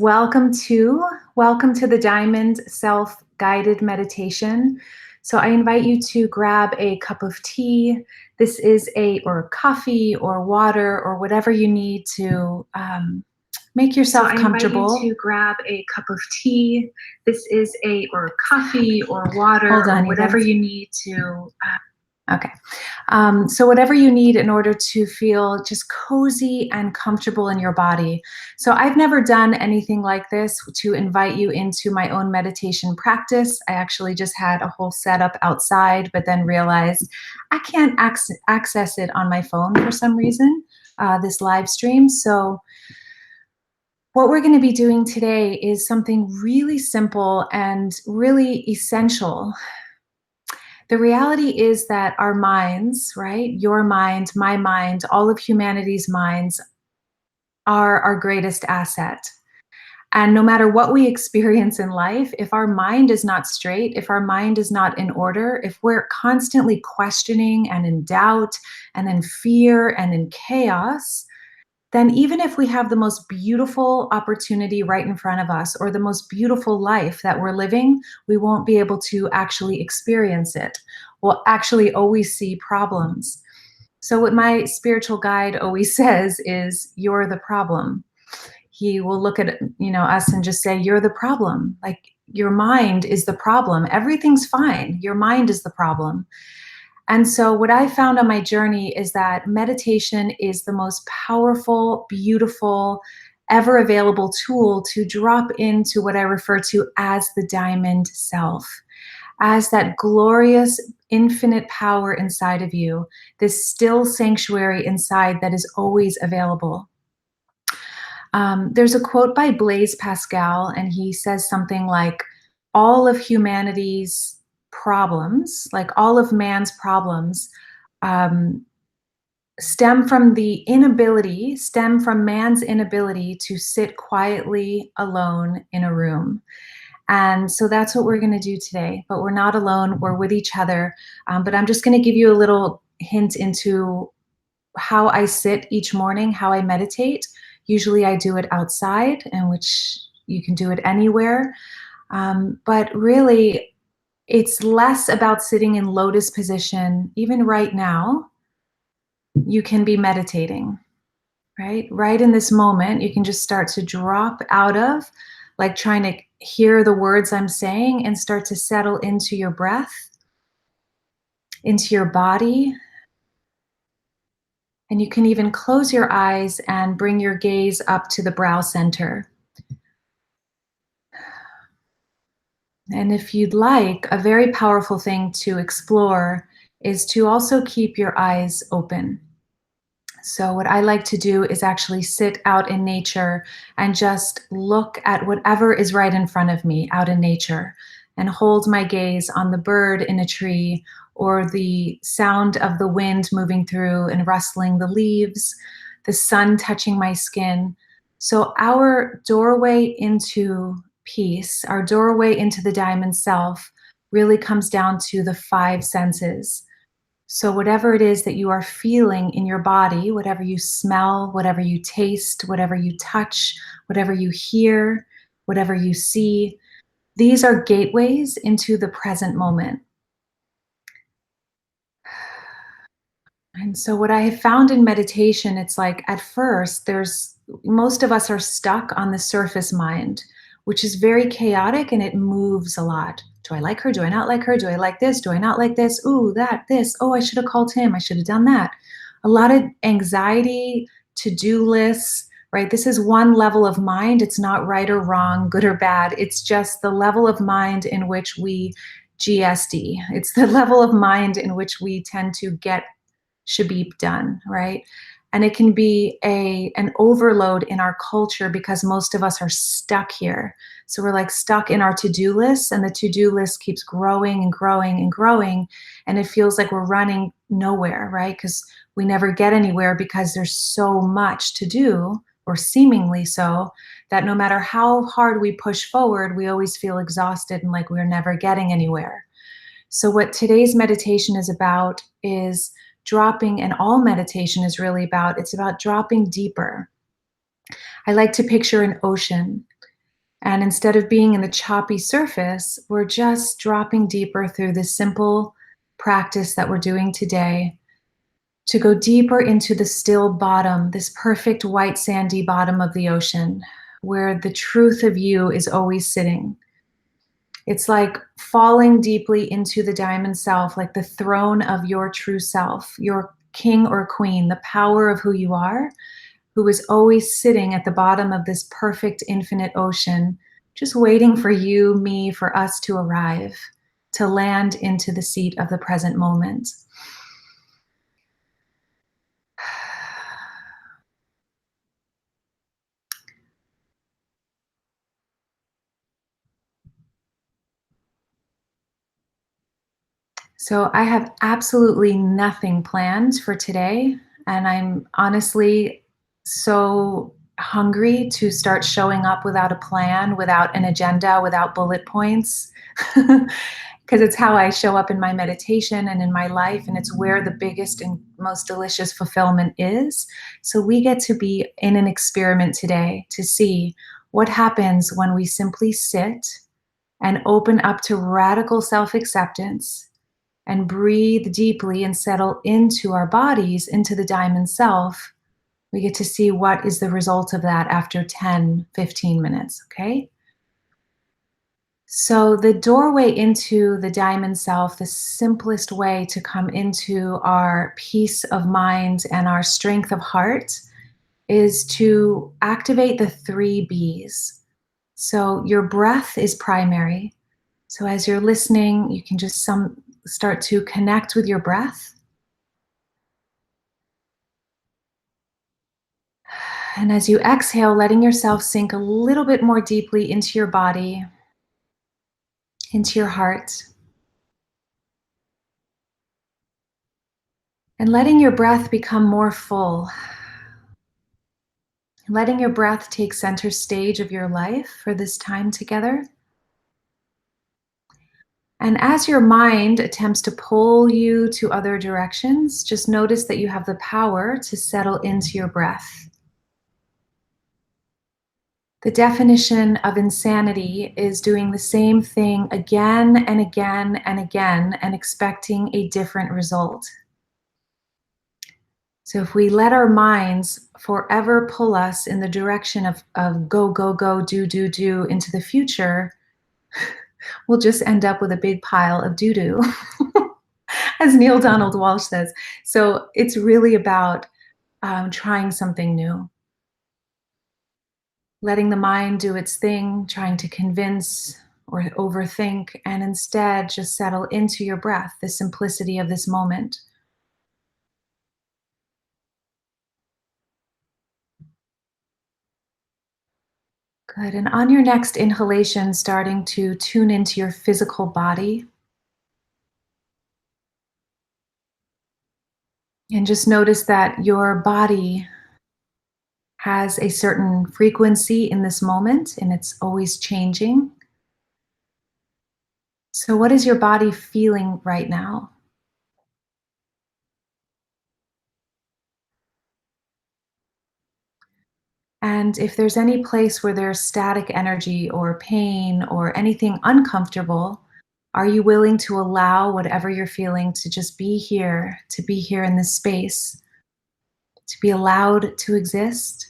Welcome to the Diamond Self-Guided Meditation. So I invite you to grab a cup of tea. This is or coffee or water or whatever you need to make yourself comfortable. I invite you to grab a cup of tea. This is or coffee or water. Hold on, or whatever you you need to. Okay. So whatever you need in order to feel just cozy and comfortable in your body. So I've never done anything like this to invite you into my own meditation practice. I actually just had a whole setup outside, but then realized I can't access it on my phone for some reason, this live stream. So what we're going to be doing today is something really simple and really essential. The reality is that our minds, right? Your mind, my mind, all of humanity's minds are our greatest asset. And no matter what we experience in life, if our mind is not straight, if our mind is not in order, if we're constantly questioning and in doubt and in fear and in chaos, then even if we have the most beautiful opportunity right in front of us or the most beautiful life that we're living, we won't be able to actually experience it. We'll actually always see problems. So what my spiritual guide always says is, you're the problem. He will look at us and just say, you're the problem. Like, your mind is the problem. Everything's fine. Your mind is the problem. And so what I found on my journey is that meditation is the most powerful, beautiful, ever available tool to drop into what I refer to as the diamond self, as that glorious, infinite power inside of you, this still sanctuary inside that is always available. There's a quote by Blaise Pascal, and he says something like, all of humanity's problems, like all of man's problems, stem from man's inability to sit quietly alone in a room. And so that's what we're going to do today. But we're not alone. We're with each other. But I'm just going to give you a little hint into how I sit each morning, how I meditate. Usually I do it outside, in which you can do it anywhere. But really, it's less about sitting in lotus position. Even right now, you can be meditating, right? Right in this moment, you can just start to drop out of, like trying to hear the words I'm saying, and start to settle into your breath, into your body. And you can even close your eyes and bring your gaze up to the brow center. And if you'd like, a very powerful thing to explore is to also keep your eyes open. So what I like to do is actually sit out in nature and just look at whatever is right in front of me out in nature, and hold my gaze on the bird in a tree, or the sound of the wind moving through and rustling the leaves, the sun touching my skin. So our doorway into peace, our doorway into the diamond self, really comes down to the 5 senses. So whatever it is that you are feeling in your body, whatever you smell, whatever you taste, whatever you touch, whatever you hear, whatever you see, these are gateways into the present moment. And so what I have found in meditation, it's like at first, most of us are stuck on the surface mind, which is very chaotic and it moves a lot. Do I like her? Do I not like her? Do I like this? Do I not like this? Ooh, that, this. Oh, I should have called him. I should have done that. A lot of anxiety, to-do lists, right? This is one level of mind. It's not right or wrong, good or bad. It's just the level of mind in which we GSD. It's the level of mind in which we tend to get should be done, right? And it can be an overload in our culture because most of us are stuck here. So we're like stuck in our to-do list, and the to-do list keeps growing and growing and growing. And it feels like we're running nowhere, right? Because we never get anywhere because there's so much to do, or seemingly so, that no matter how hard we push forward, we always feel exhausted and like we're never getting anywhere. So what today's meditation is about is dropping, and all meditation is really about, it's about dropping deeper. I like to picture an ocean, And instead of being in the choppy surface, we're just dropping deeper through this simple practice that we're doing today to go deeper into the still bottom, this perfect white sandy bottom of the ocean, where the truth of you is always sitting. It's like falling deeply into the diamond self, like the throne of your true self, your king or queen, the power of who you are, who is always sitting at the bottom of this perfect infinite ocean, just waiting for you, me, for us to arrive, to land into the seat of the present moment. So I have absolutely nothing planned for today, and I'm honestly so hungry to start showing up without a plan, without an agenda, without bullet points. Because it's how I show up in my meditation and in my life, and it's where the biggest and most delicious fulfillment is. So we get to be in an experiment today to see what happens when we simply sit and open up to radical self-acceptance and breathe deeply and settle into our bodies, into the diamond self. We get to see what is the result of that after 10, 15 minutes, okay? So, the doorway into the diamond self, the simplest way to come into our peace of mind and our strength of heart is to activate the 3 B's. So, your breath is primary. So, as you're listening, you can just start to connect with your breath. And as you exhale, letting yourself sink a little bit more deeply into your body, into your heart, and letting your breath become more full. Letting your breath take center stage of your life for this time together. And as your mind attempts to pull you to other directions, just notice that you have the power to settle into your breath. The definition of insanity is doing the same thing again and again and again and expecting a different result. So if we let our minds forever pull us in the direction of go, go, go, do into the future, we'll just end up with a big pile of doo-doo, as Neil Donald Walsh says. So it's really about trying something new. Letting the mind do its thing, trying to convince or overthink, and instead just settle into your breath, the simplicity of this moment. Good. And on your next inhalation, starting to tune into your physical body. And just notice that your body has a certain frequency in this moment, and it's always changing. So, what is your body feeling right now? And if there's any place where there's static energy or pain or anything uncomfortable, are you willing to allow whatever you're feeling to just be here, to be here in this space, to be allowed to exist?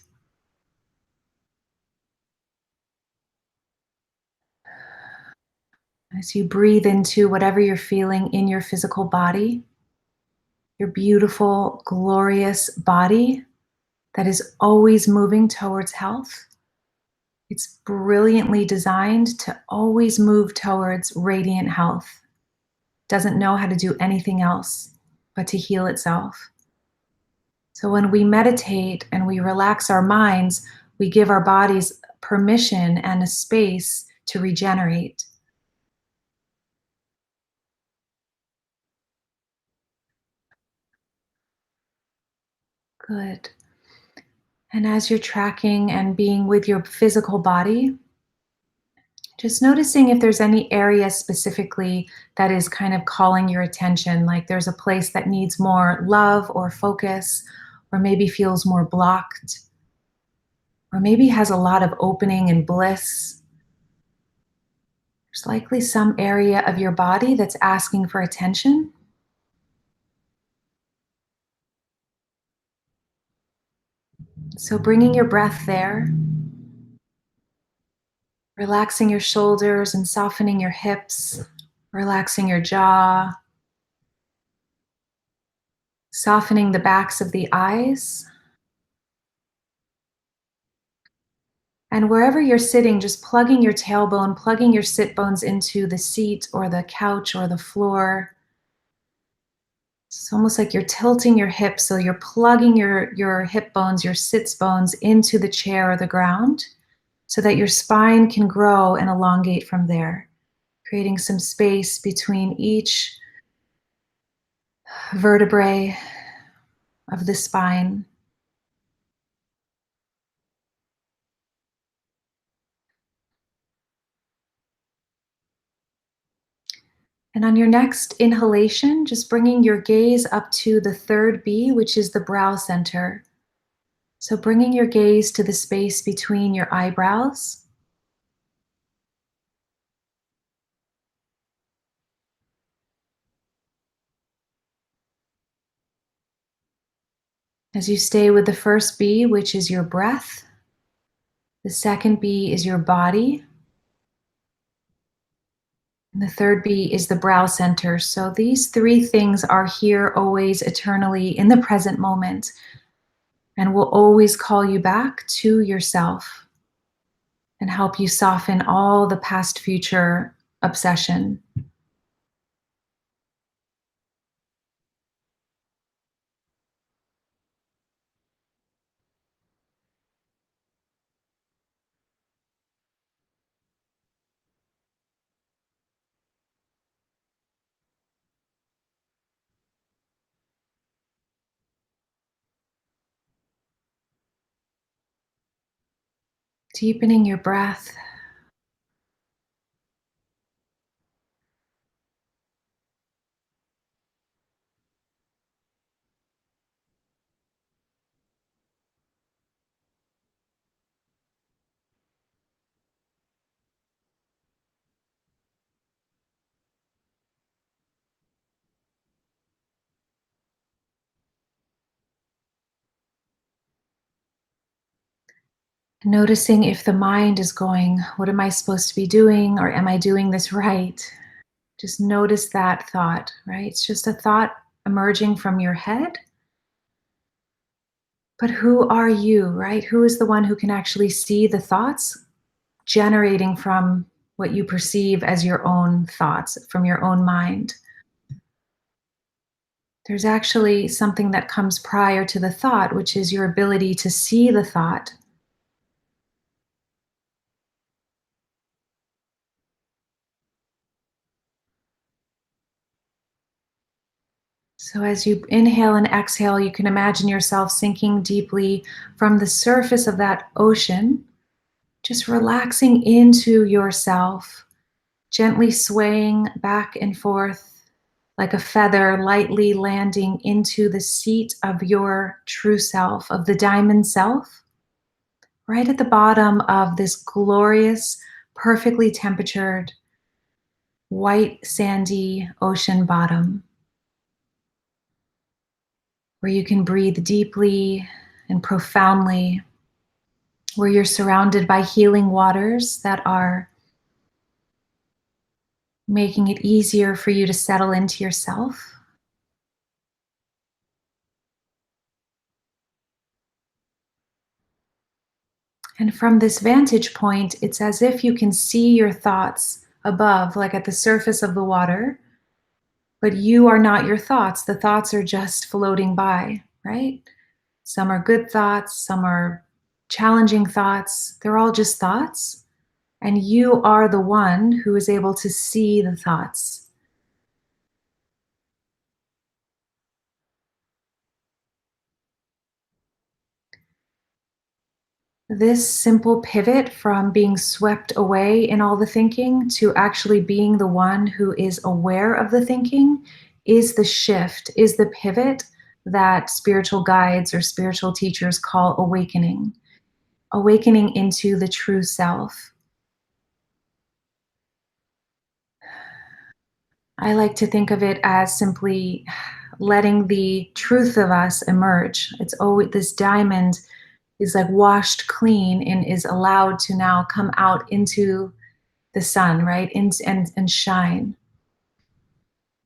As you breathe into whatever you're feeling in your physical body, your beautiful, glorious body that is always moving towards health. It's brilliantly designed to always move towards radiant health. Doesn't know how to do anything else but to heal itself. So when we meditate and we relax our minds, we give our bodies permission and a space to regenerate. Good. And as you're tracking and being with your physical body, just noticing if there's any area specifically that is kind of calling your attention, like there's a place that needs more love or focus, or maybe feels more blocked, or maybe has a lot of opening and bliss. There's likely some area of your body that's asking for attention. So bringing your breath there, relaxing your shoulders and softening your hips, relaxing your jaw, softening the backs of the eyes. And wherever you're sitting, just plugging your tailbone, plugging your sit bones into the seat or the couch or the floor. It's almost like you're tilting your hips, so you're plugging your hip bones, your sits bones into the chair or the ground so that your spine can grow and elongate from there, creating some space between each vertebrae of the spine. And on your next inhalation, just bringing your gaze up to the third B, which is the brow center. So bringing your gaze to the space between your eyebrows. As you stay with the first B, which is your breath. The second B is your body. And the third B is the brow center. So these three things are here always, eternally, in the present moment, and will always call you back to yourself and help you soften all the past future obsession. Deepening your breath. Noticing if the mind is going, what am I supposed to be doing? Or am I doing this right? Just notice that thought, right? It's just a thought emerging from your head. But who are you, right? Who is the one who can actually see the thoughts generating from what you perceive as your own thoughts, from your own mind? There's actually something that comes prior to the thought, which is your ability to see the thought. So as you inhale and exhale, you can imagine yourself sinking deeply from the surface of that ocean, just relaxing into yourself, gently swaying back and forth like a feather, lightly landing into the seat of your true self, of the diamond self, right at the bottom of this glorious, perfectly temperatured, white, sandy ocean bottom, where you can breathe deeply and profoundly, where you're surrounded by healing waters that are making it easier for you to settle into yourself. And from this vantage point, it's as if you can see your thoughts above, like at the surface of the water, but you are not your thoughts. The thoughts are just floating by, right? Some are good thoughts, some are challenging thoughts. They're all just thoughts. And you are the one who is able to see the thoughts. This simple pivot from being swept away in all the thinking to actually being the one who is aware of the thinking is the shift, is the pivot that spiritual guides or spiritual teachers call awakening. Awakening into the true self. I like to think of it as simply letting the truth of us emerge. It's always this diamond is like washed clean and is allowed to now come out into the sun, right? And shine.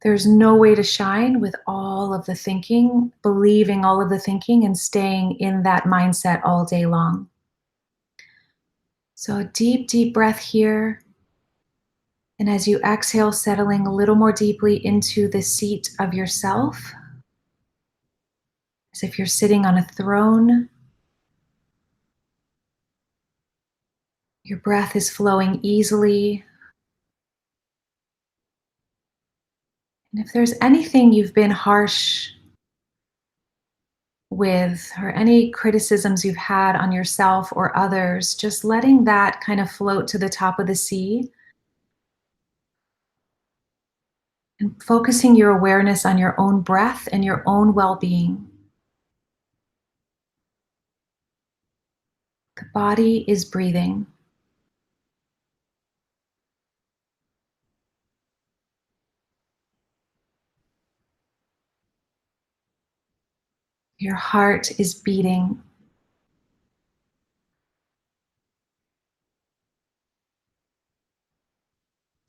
There's no way to shine with all of the thinking, believing all of the thinking, and staying in that mindset all day long. So, a deep, deep breath here. And as you exhale, settling a little more deeply into the seat of yourself, as if you're sitting on a throne. Your breath is flowing easily. And if there's anything you've been harsh with, or any criticisms you've had on yourself or others, just letting that kind of float to the top of the sea and focusing your awareness on your own breath and your own well being. The body is breathing. Your heart is beating.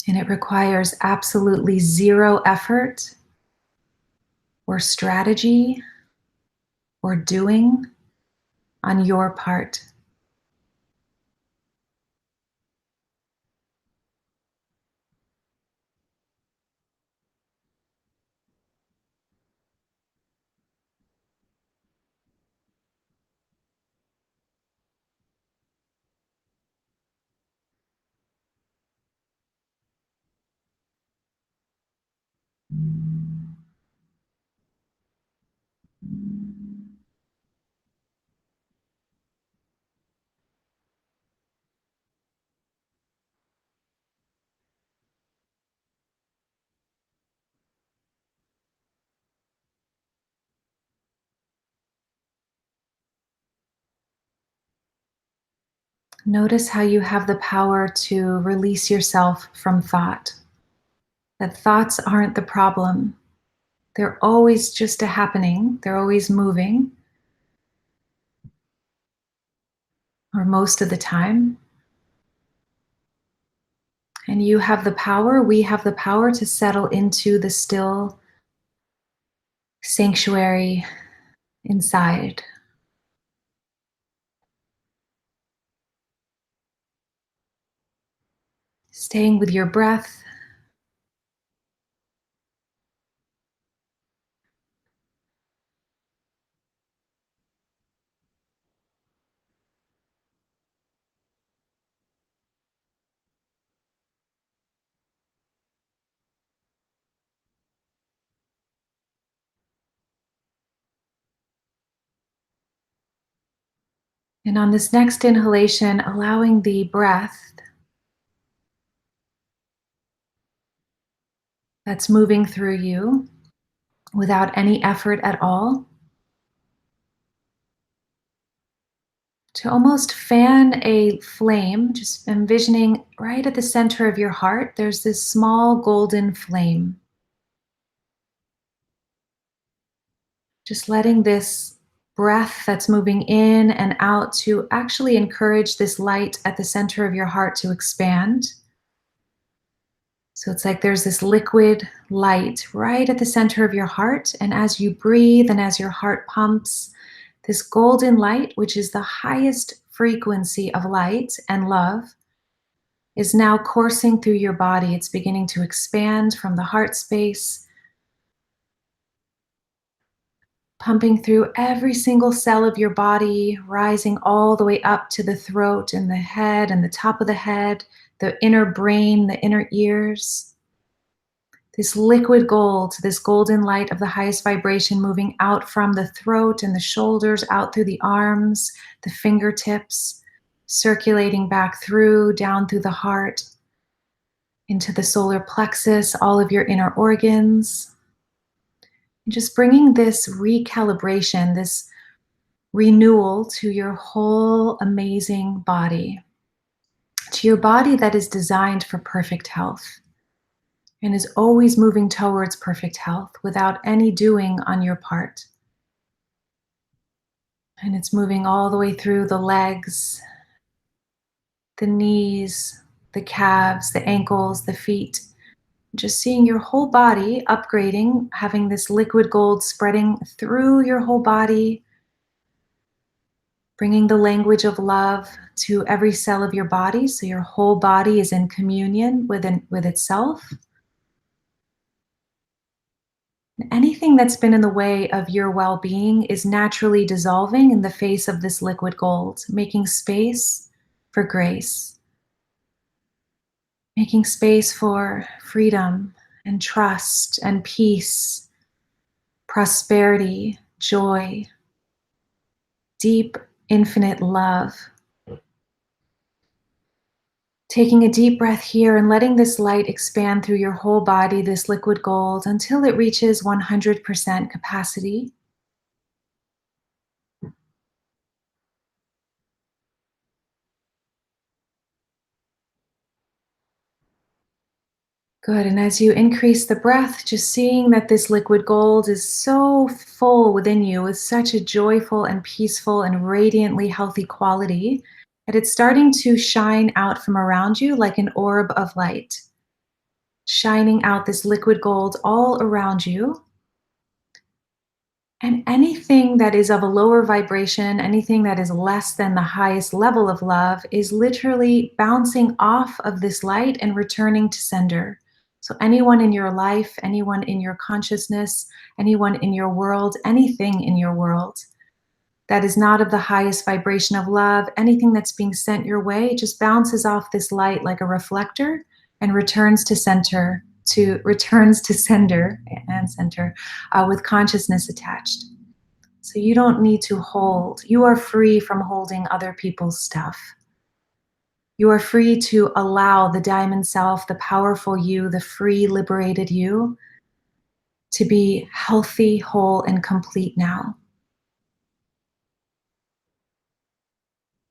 And it requires absolutely zero effort or strategy or doing on your part. Notice how you have the power to release yourself from thought. That thoughts aren't the problem. They're always just a happening, they're always moving, or most of the time. And you have the power, we have the power to settle into the still sanctuary inside. Staying with your breath. And on this next inhalation, allowing the breath that's moving through you without any effort at all to almost fan a flame, just envisioning right at the center of your heart, there's this small golden flame. Just letting this breath that's moving in and out to actually encourage this light at the center of your heart to expand. So it's like there's this liquid light right at the center of your heart. And as you breathe and as your heart pumps, this golden light, which is the highest frequency of light and love, is now coursing through your body. It's beginning to expand from the heart space, pumping through every single cell of your body, rising all the way up to the throat and the head and the top of the head, the inner brain, the inner ears. This liquid gold, this golden light of the highest vibration moving out from the throat and the shoulders, out through the arms, the fingertips, circulating back through, down through the heart, into the solar plexus, all of your inner organs. And just bringing this recalibration, this renewal to your whole amazing body, to your body that is designed for perfect health. and is always moving towards perfect health without any doing on your part. And it's moving all the way through the legs, the knees, the calves, the ankles, the feet. Just seeing your whole body upgrading, having this liquid gold spreading through your whole body, bringing the language of love to every cell of your body so your whole body is in communion with itself. Anything that's been in the way of your well-being is naturally dissolving in the face of this liquid gold, making space for grace, making space for freedom and trust and peace, prosperity, joy, deep, infinite love. Taking a deep breath here and letting this light expand through your whole body, this liquid gold, until it reaches 100% capacity. Good, and as you increase the breath, just seeing that this liquid gold is so full within you with such a joyful and peaceful and radiantly healthy quality that it's starting to shine out from around you like an orb of light, shining out this liquid gold all around you. And anything that is of a lower vibration, anything that is less than the highest level of love, is literally bouncing off of this light and returning to sender. So, anyone in your life, anyone in your consciousness, anyone in your world, anything in your world that is not of the highest vibration of love, anything that's being sent your way, just bounces off this light like a reflector and returns to center, returns to sender and center with consciousness attached. So you don't need to hold. You are free from holding other people's stuff. You are free to allow the diamond self, the powerful you, the free, liberated you, to be healthy, whole, and complete now.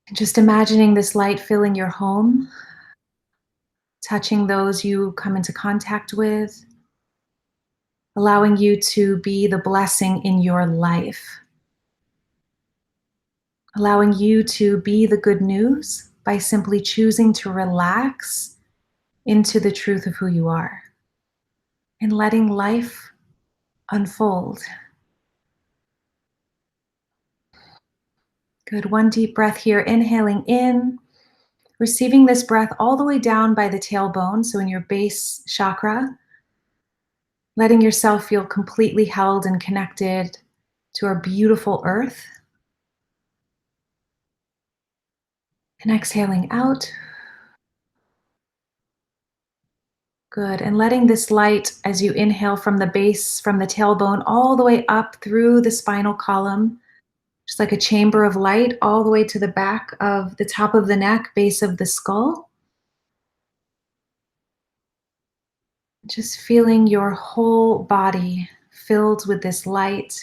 And just imagining this light filling your home, touching those you come into contact with, allowing you to be the blessing in your life, allowing you to be the good news by simply choosing to relax into the truth of who you are and letting life unfold. Good. One deep breath here, inhaling in, receiving this breath all the way down by the tailbone, so in your base chakra, letting yourself feel completely held and connected to our beautiful earth. And exhaling out. Good. And letting this light, as you inhale from the base, from the tailbone, all the way up through the spinal column, just like a chamber of light, all the way to the back of the top of the neck, base of the skull. Just feeling your whole body filled with this light.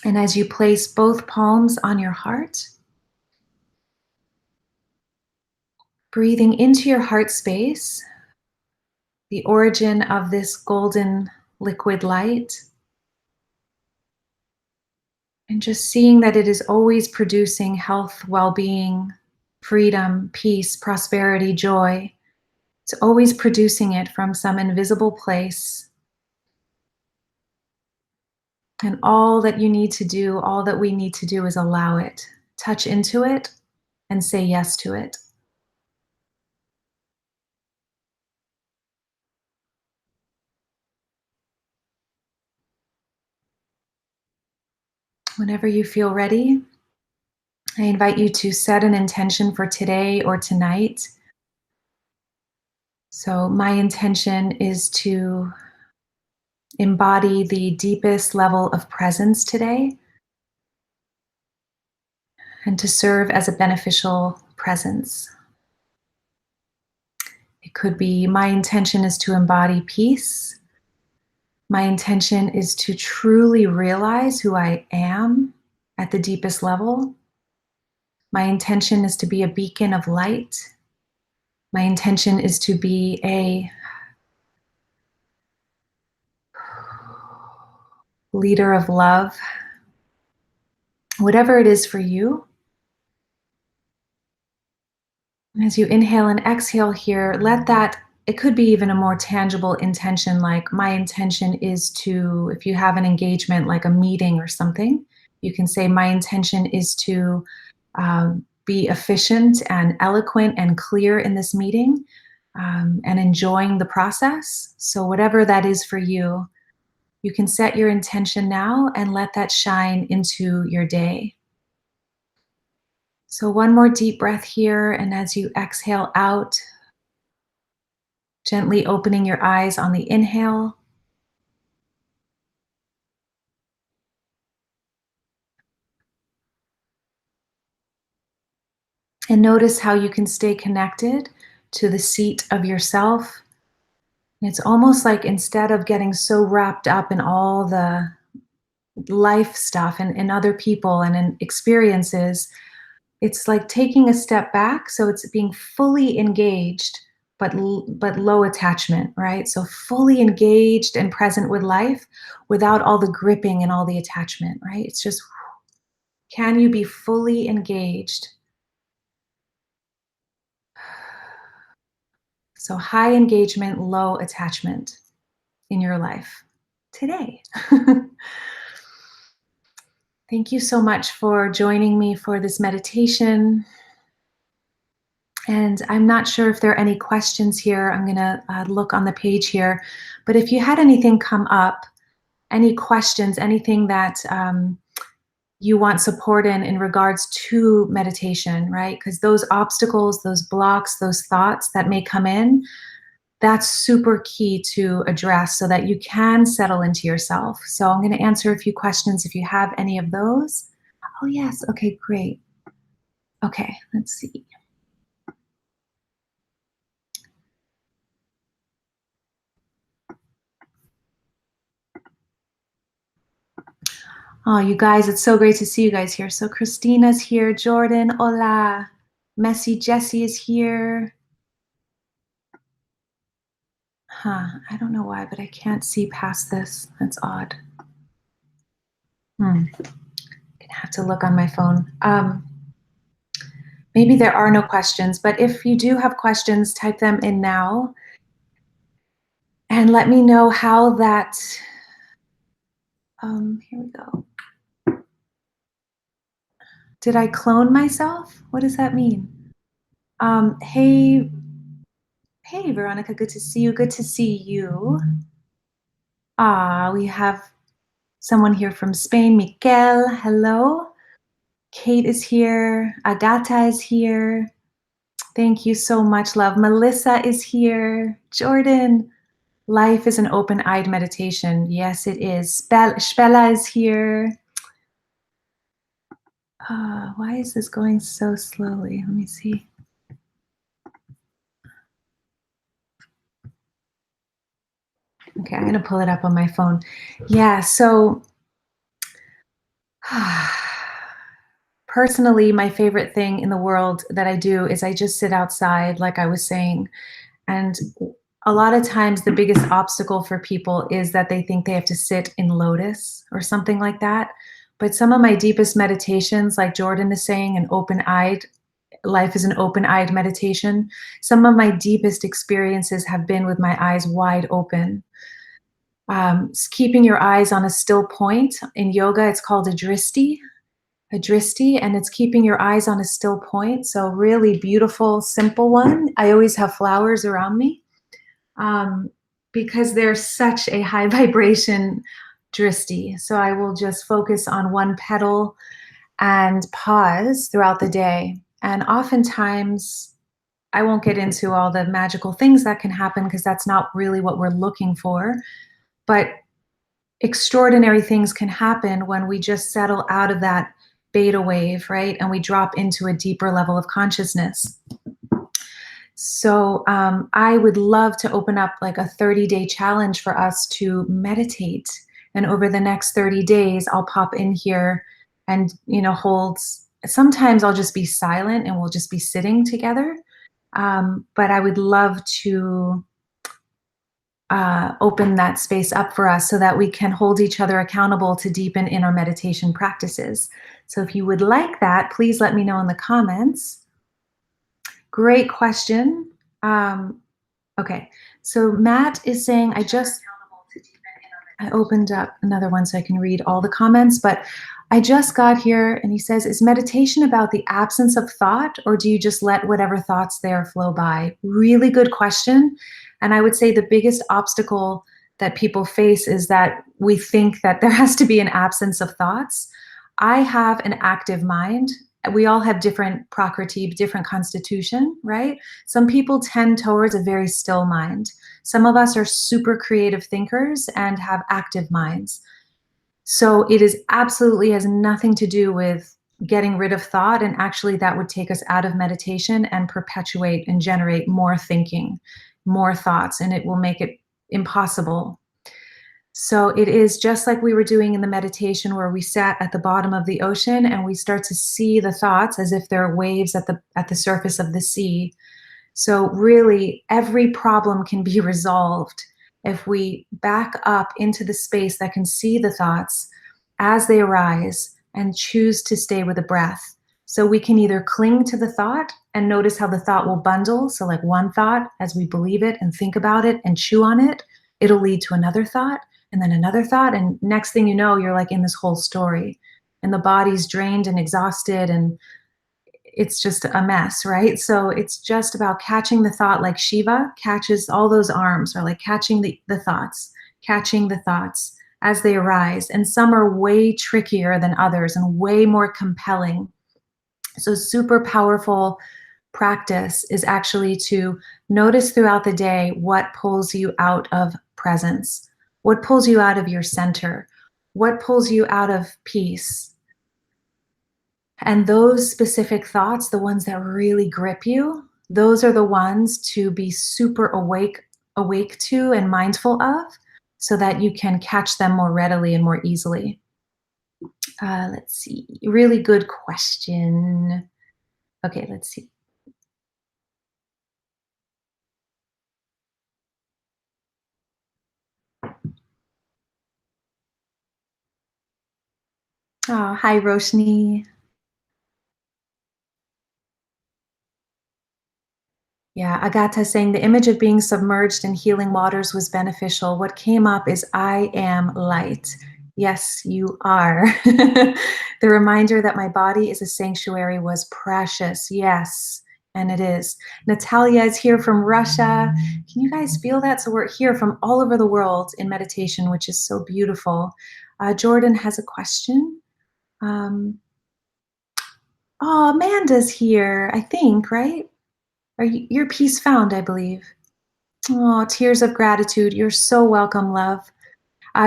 And as you place both palms on your heart, breathing into your heart space, the origin of this golden liquid light, and just seeing that it is always producing health, well-being, freedom, peace, prosperity, joy. It's always producing it from some invisible place. And all that you need to do, all that we need to do is allow it, touch into it, and say yes to it. Whenever you feel ready, I invite you to set an intention for today or tonight. So my intention is to embody the deepest level of presence today and to serve as a beneficial presence. It could be my intention is to embody peace. My intention is to truly realize who I am at the deepest level. My intention is to be a beacon of light. My intention is to be a leader of love, whatever it is for you. And as you inhale and exhale here, let that, it could be even a more tangible intention, like my intention is to, if you have an engagement like a meeting or something, you can say, my intention is to be efficient and eloquent and clear in this meeting, and enjoying the process. So, whatever that is for you, you can set your intention now and let that shine into your day. So, one more deep breath here. And as you exhale out, gently opening your eyes on the inhale. And notice how you can stay connected to the seat of yourself. It's almost like instead of getting so wrapped up in all the life stuff and in other people and in experiences, it's like taking a step back. So it's being fully engaged, but low attachment, right? So fully engaged and present with life without all the gripping and all the attachment, right? It's just, can you be fully engaged? So high engagement, low attachment in your life today. Thank you so much for joining me for this meditation. And I'm not sure if there are any questions here. I'm going to look on the page here. But if you had anything come up, any questions, anything that you want support in regards to meditation, right? Because those obstacles, those blocks, those thoughts that may come in, that's super key to address so that you can settle into yourself. So I'm going to answer a few questions if you have any of those. Oh, yes. Okay, great. Okay, let's see. Oh, you guys, it's so great to see you guys here. So Christina's here, Jordan, hola. Messy Jessie is here. Huh, I don't know why, but I can't see past this. That's odd. Gonna have to look on my phone. Maybe there are no questions, but if you do have questions, type them in now. And let me know how that, here we go. Did I clone myself? What does that mean? Hey, Veronica, good to see you. Good to see you. We have someone here from Spain, Miquel, hello. Kate is here. Agata is here. Thank you so much, love. Melissa is here. Jordan, life is an open-eyed meditation. Yes, it is. Spella is here. Why is this going so slowly? Let me see. Okay, I'm going to pull it up on my phone. Yeah, so personally, my favorite thing in the world that I do is I just sit outside, like I was saying. And a lot of times the biggest obstacle for people is that they think they have to sit in lotus or something like that. But some of my deepest meditations, like Jordan is saying, an open-eyed, life is an open-eyed meditation. Some of my deepest experiences have been with my eyes wide open. Keeping your eyes on a still point. In yoga, it's called a dristi, and it's keeping your eyes on a still point. So really beautiful, simple one. I always have flowers around me because they're such a high vibration dristi. So I will just focus on one petal and pause throughout the day. And oftentimes, I won't get into all the magical things that can happen because that's not really what we're looking for. But extraordinary things can happen when we just settle out of that beta wave, right? And we drop into a deeper level of consciousness. So I would love to open up like a 30-day challenge for us to meditate. And over the next 30 days, I'll pop in here and, hold. Sometimes I'll just be silent and we'll just be sitting together. But I would love to open that space up for us so that we can hold each other accountable to deepen in our meditation practices. So if you would like that, please let me know in the comments. Great question. Okay, so Matt is saying, I opened up another one so I can read all the comments, but I just got here and he says, is meditation about the absence of thought, or do you just let whatever thoughts there flow by? Really good question. And I would say the biggest obstacle that people face is that we think that there has to be an absence of thoughts. I have an active mind. We all have different prakriti, different constitution, right? Some people tend towards a very still mind. Some of us are super creative thinkers and have active minds. So it is absolutely has nothing to do with getting rid of thought. And actually that would take us out of meditation and perpetuate and generate more thinking, more thoughts, and it will make it impossible. So it is just like we were doing in the meditation where we sat at the bottom of the ocean and we start to see the thoughts as if they're waves at the surface of the sea. So really every problem can be resolved if we back up into the space that can see the thoughts as they arise and choose to stay with the breath. So we can either cling to the thought and notice how the thought will bundle. So like one thought, as we believe it and think about it and chew on it, it'll lead to another thought and then another thought. And next thing you know, you're like in this whole story and the body's drained and exhausted and it's just a mess, right? So it's just about catching the thought like Shiva catches all those arms, or like catching the thoughts as they arise. And some are way trickier than others and way more compelling. So super powerful practice is actually to notice throughout the day what pulls you out of presence, what pulls you out of your center, what pulls you out of peace. And those specific thoughts, the ones that really grip you, those are the ones to be super awake to and mindful of so that you can catch them more readily and more easily. Let's see, really good question. Okay, let's see. Oh, hi, Roshni. Yeah, Agata saying the image of being submerged in healing waters was beneficial. What came up is I am light. Yes, you are. The reminder that my body is a sanctuary was precious. Yes, and it is. Natalia is here from Russia. Can you guys feel that? So we're here from all over the world in meditation, which is so beautiful. Jordan has a question. Oh, Amanda's here, I think, right? Your peace found, I believe. Oh, tears of gratitude. You're so welcome, love.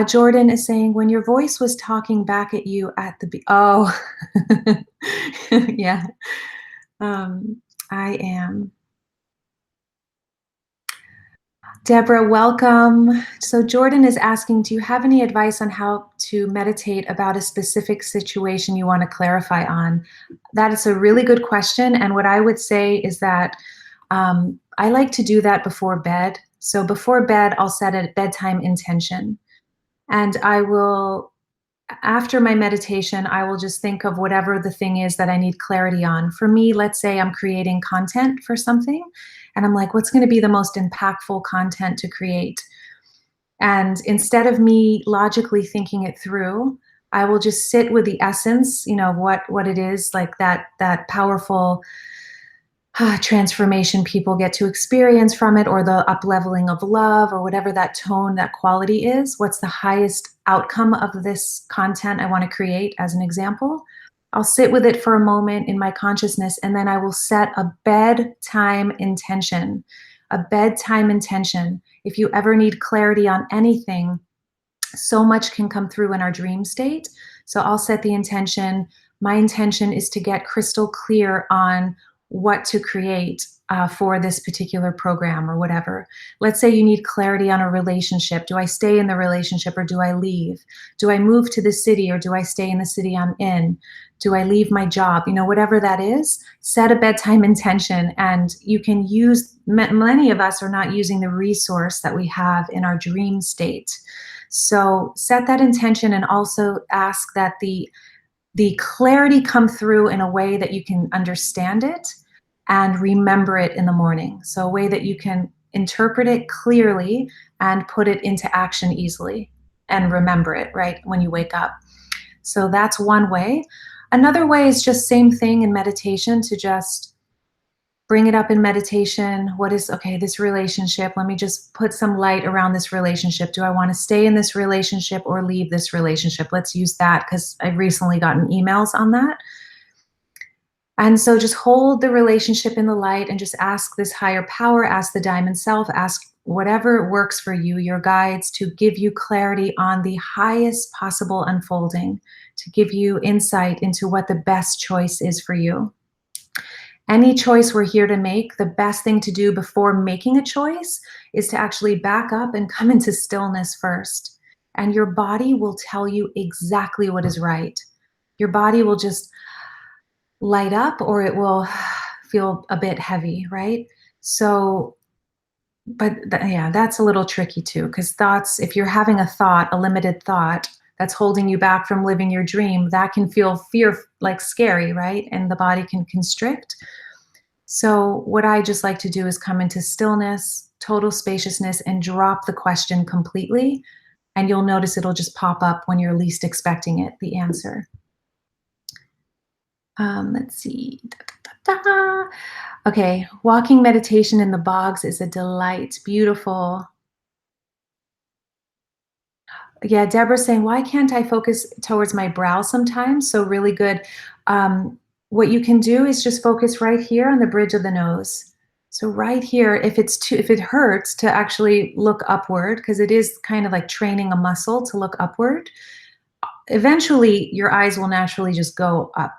Jordan is saying, when your voice was talking back at you at the oh, yeah. I am. Deborah, welcome. So Jordan is asking, do you have any advice on how to meditate about a specific situation you want to clarify on? That is a really good question. And what I would say is that I like to do that before bed. So before bed, I'll set a bedtime intention. And I will, after my meditation, I will just think of whatever the thing is that I need clarity on. For me, let's say I'm creating content for something, and I'm like, what's going to be the most impactful content to create? And instead of me logically thinking it through, I will just sit with the essence, you know, what it is, like that powerful transformation people get to experience from it, or the up-leveling of love, or whatever that tone, that quality is. What's the highest outcome of this content I want to create, as an example? I'll sit with it for a moment in my consciousness, and then I will set a bedtime intention. A bedtime intention. If you ever need clarity on anything, so much can come through in our dream state. So I'll set the intention. My intention is to get crystal clear on what to create for this particular program or whatever. Let's say you need clarity on a relationship. Do I stay in the relationship or do I leave? Do I move to the city or do I stay in the city I'm in? Do I leave my job? You know, whatever that is, set a bedtime intention, and you can use, many of us are not using the resource that we have in our dream state. So set that intention and also ask that the clarity come through in a way that you can understand it and remember it in the morning. So a way that you can interpret it clearly and put it into action easily and remember it, right, when you wake up. So that's one way. Another way is just same thing in meditation, to just bring it up in meditation. What is, okay, this relationship, let me just put some light around this relationship. Do I want to stay in this relationship or leave this relationship? Let's use that because I've recently gotten emails on that. And so just hold the relationship in the light and just ask this higher power, ask the diamond self, ask whatever works for you, your guides, to give you clarity on the highest possible unfolding, to give you insight into what the best choice is for you. Any choice we're here to make, the best thing to do before making a choice is to actually back up and come into stillness first. And your body will tell you exactly what is right. Your body will just light up or it will feel a bit heavy, right? So, but yeah, that's a little tricky too, because thoughts, if you're having a thought, a limited thought that's holding you back from living your dream, that can feel like scary, right? And the body can constrict. So what I just like to do is come into stillness, total spaciousness, and drop the question completely. And you'll notice it'll just pop up when you're least expecting it, the answer. Let's see. Da, da, da, da. Okay, walking meditation in the bogs is a delight. Beautiful. Yeah, Deborah's saying, why can't I focus towards my brow sometimes? So really good. What you can do is just focus right here on the bridge of the nose. So right here, if it hurts to actually look upward, because it is kind of like training a muscle to look upward, eventually your eyes will naturally just go up.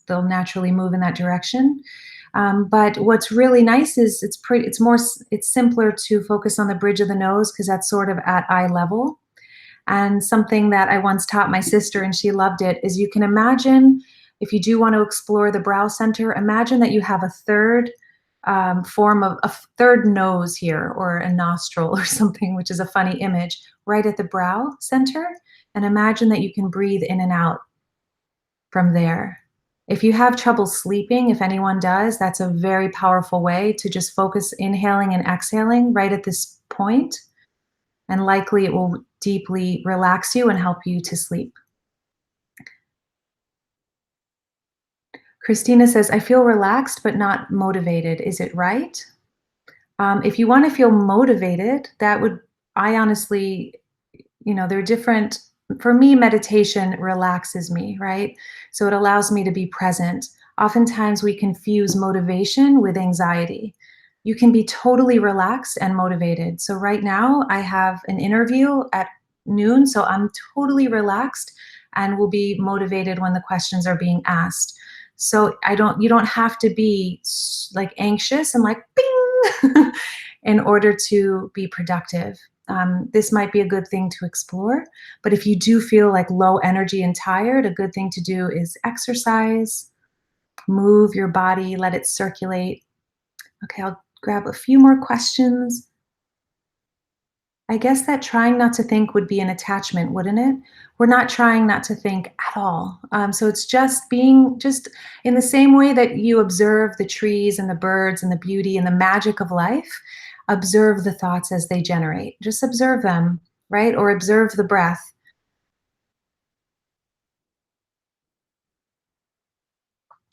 They'll naturally move in that direction. But what's really nice is it's simpler to focus on the bridge of the nose because that's sort of at eye level. And something that I once taught my sister, and she loved it, is you can imagine, if you do want to explore the brow center, imagine that you have a third form of a third nose here, or a nostril or something, which is a funny image, right at the brow center. And imagine that you can breathe in and out from there. If you have trouble sleeping, if anyone does, that's a very powerful way to just focus inhaling and exhaling right at this point. And likely it will deeply relax you and help you to sleep. Christina says, I feel relaxed but not motivated. Is it right? If you want to feel motivated, I honestly, they're different. For me, meditation relaxes me, right? So it allows me to be present. Oftentimes we confuse motivation with anxiety. You can be totally relaxed and motivated. So right now I have an interview at noon, so I'm totally relaxed and will be motivated when the questions are being asked. So you don't have to be like anxious and like bing in order to be productive. This might be a good thing to explore, but if you do feel like low energy and tired, a good thing to do is exercise, move your body, let it circulate. Okay, I'll grab a few more questions. I guess that trying not to think would be an attachment, wouldn't it? We're not trying not to think at all. So it's just being just in the same way that you observe the trees and the birds and the beauty and the magic of life, observe the thoughts as they generate. Just observe them, right? Or observe the breath.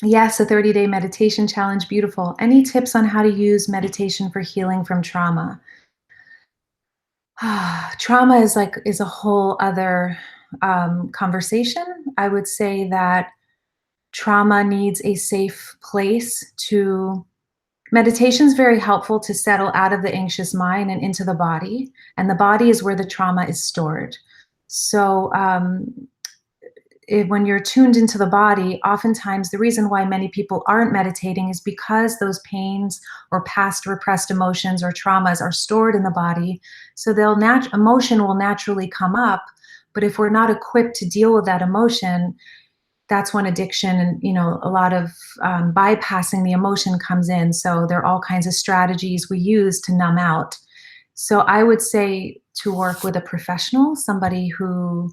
Yes, a 30-day meditation challenge. Beautiful. Any tips on how to use meditation for healing from trauma? Trauma is a whole other conversation. I would say that trauma needs a safe place to. Meditation is very helpful to settle out of the anxious mind and into the body, and the body is where the trauma is stored. So when you're tuned into the body, oftentimes the reason why many people aren't meditating is because those pains or past repressed emotions or traumas are stored in the body. So emotion will naturally come up, but if we're not equipped to deal with that emotion, that's when addiction and a lot of bypassing the emotion comes in. So there are all kinds of strategies we use to numb out. So I would say to work with a professional, somebody who,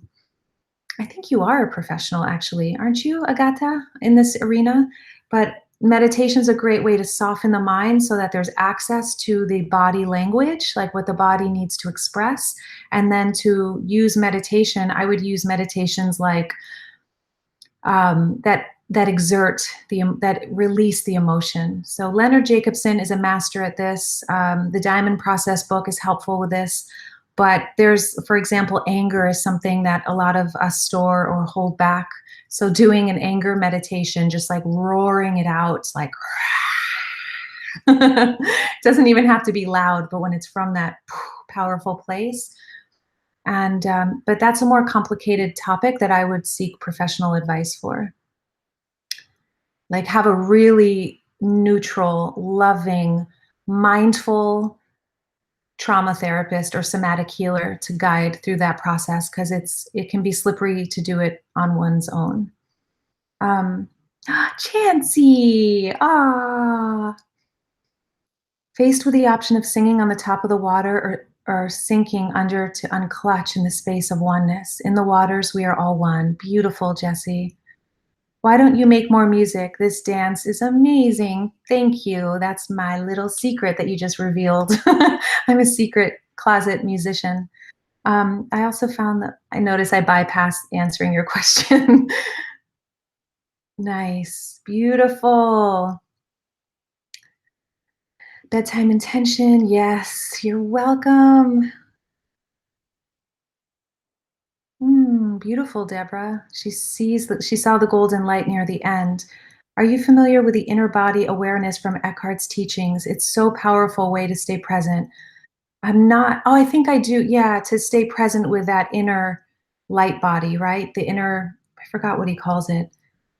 I think you are a professional actually, aren't you, Agata, in this arena? But meditation is a great way to soften the mind so that there's access to the body language, like what the body needs to express. And then to use meditation, I would use meditations like that exert that release the emotion. So Leonard Jacobson is a master at this. The Diamond Process book is helpful with this. But there's, for example, anger is something that a lot of us store or hold back. So doing an anger meditation, just like roaring it out, it's like it doesn't even have to be loud, but when it's from that powerful place. And but that's a more complicated topic that I would seek professional advice for. Like have a really neutral, loving, mindful trauma therapist or somatic healer to guide through that process, because it can be slippery to do it on one's own. Um, Chansey, faced with the option of singing on the top of the water or sinking under to unclutch in the space of oneness. In the waters, we are all one. Beautiful, Jessie. Why don't you make more music? This dance is amazing. Thank you. That's my little secret that you just revealed. I'm a secret closet musician. I also found that I noticed I bypassed answering your question. Nice. Beautiful. Bedtime intention. Yes, you're welcome. Beautiful, Deborah. She saw the golden light near the end. Are you familiar with the inner body awareness from Eckhart's teachings? It's so powerful way to stay present. I'm not. Oh, I think I do. Yeah, to stay present with that inner light body, right? The inner, I forgot what he calls it.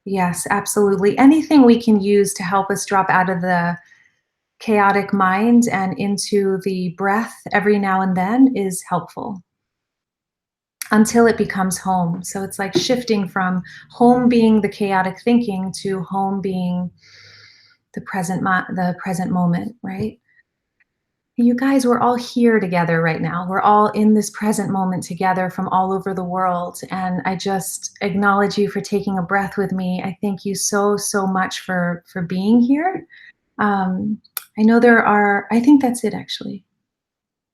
Yes, absolutely. Anything we can use to help us drop out of the chaotic mind and into the breath every now and then is helpful until it becomes home. So it's like shifting from home being the chaotic thinking to home being the present moment, right? You guys, we're all here together right now. We're all in this present moment together from all over the world. And I just acknowledge you for taking a breath with me. I thank you so, so much for being here. I know I think that's it actually.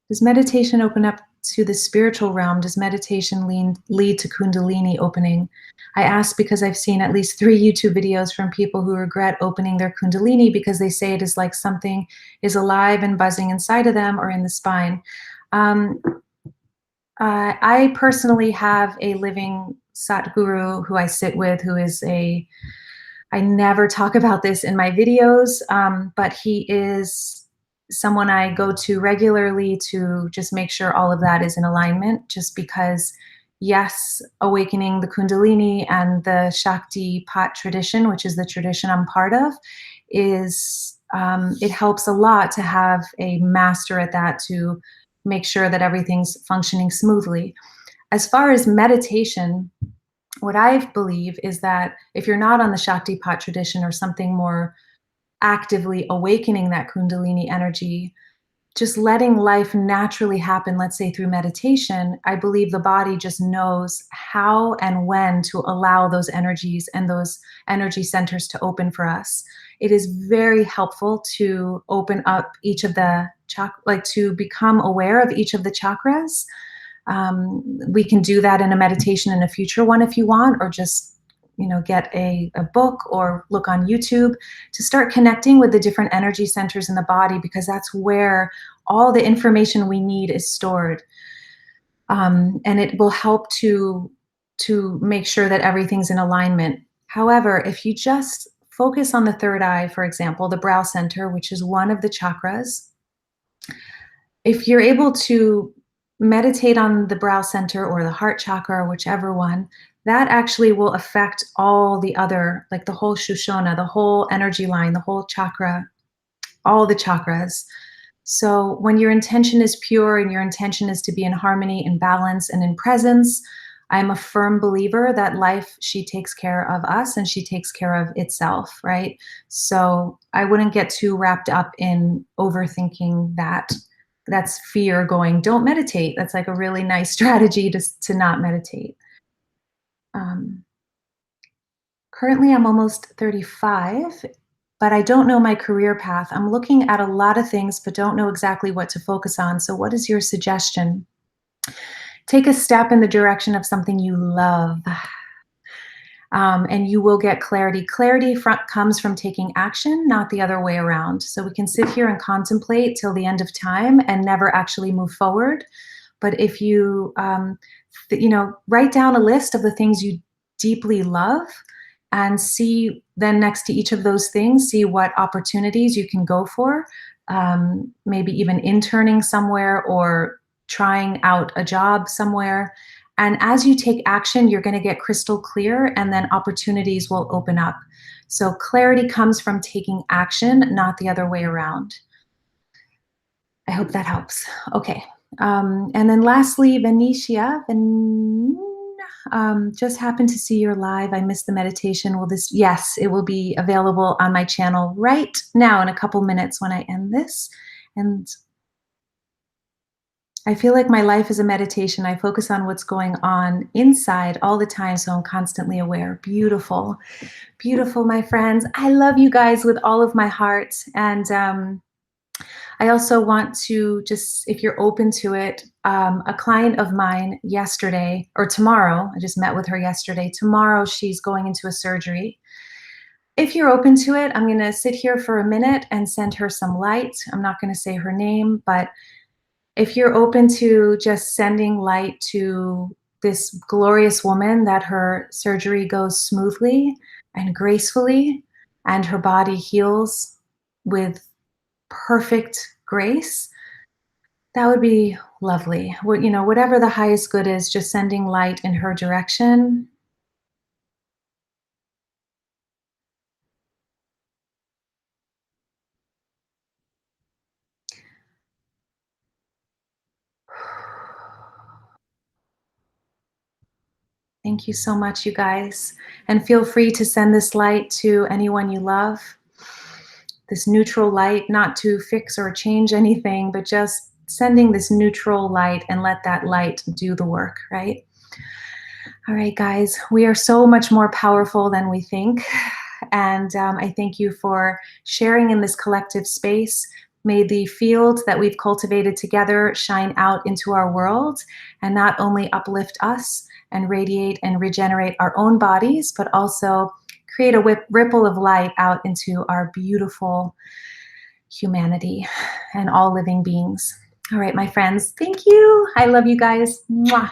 Does meditation open up to the spiritual realm? Does meditation lead to Kundalini opening? I ask because I've seen at least 3 YouTube videos from people who regret opening their Kundalini because they say it is like something is alive and buzzing inside of them or in the spine. I personally have a living Satguru who I sit with, who is I never talk about this in my videos, but he is someone I go to regularly to just make sure all of that is in alignment, just because, yes, awakening the Kundalini and the Shakti Pat tradition, which is the tradition I'm part of, it helps a lot to have a master at that to make sure that everything's functioning smoothly. As far as meditation, what I believe is that if you're not on the Shakti Pat tradition or something more actively awakening that Kundalini energy, just letting life naturally happen, let's say through meditation, I believe the body just knows how and when to allow those energies and those energy centers to open for us. It is very helpful to open up each of the to become aware of each of the chakras. We can do that in a meditation in a future one if you want, or just get a book or look on YouTube to start connecting with the different energy centers in the body, because that's where all the information we need is stored. And it will help to make sure that everything's in alignment. However, if you just focus on the third eye, for example, the brow center, which is one of the chakras, if you're able to meditate on the brow center or the heart chakra or whichever one, that actually will affect all the other, like the whole Shushona, the whole energy line, the whole chakra, all the chakras. So when your intention is pure and your intention is to be in harmony and balance and in presence, I'm a firm believer that life, she takes care of us and she takes care of itself, right? So I wouldn't get too wrapped up in overthinking that. That's fear going, don't meditate. That's like a really nice strategy to not meditate. Um, Currently, I'm almost 35, but I don't know my career path. I'm looking at a lot of things, but don't know exactly what to focus on. So, what is your suggestion? Take a step in the direction of something you love, and you will get clarity. Clarity comes from taking action, not the other way around. So, we can sit here and contemplate till the end of time and never actually move forward. But if you, write down a list of the things you deeply love and see then next to each of those things, see what opportunities you can go for, maybe even interning somewhere or trying out a job somewhere. And as you take action, you're going to get crystal clear and then opportunities will open up. So clarity comes from taking action, not the other way around. I hope that helps. Okay. And then lastly, Venetia, just happened to see your live. I missed the meditation. Will this, yes, it will be available on my channel right now in a couple minutes when I end this. And I feel like my life is a meditation. I focus on what's going on inside all the time, so I'm constantly aware. Beautiful, beautiful, my friends. I love you guys with all of my heart. And I also want to just, if you're open to it, a client of mine yesterday or tomorrow, I just met with her yesterday. Tomorrow she's going into a surgery. If you're open to it, I'm going to sit here for a minute and send her some light. I'm not going to say her name, but if you're open to just sending light to this glorious woman, that her surgery goes smoothly and gracefully and her body heals with perfect grace, that would be lovely. Whatever the highest good is, just sending light in her direction. Thank you so much, you guys. And feel free to send this light to anyone you love. This neutral light, not to fix or change anything, but just sending this neutral light and let that light do the work, right? All right, guys, we are so much more powerful than we think. And I thank you for sharing in this collective space. May the field that we've cultivated together shine out into our world and not only uplift us and radiate and regenerate our own bodies, but also create a ripple of light out into our beautiful humanity and all living beings. All right, my friends, thank you. I love you guys. Mwah.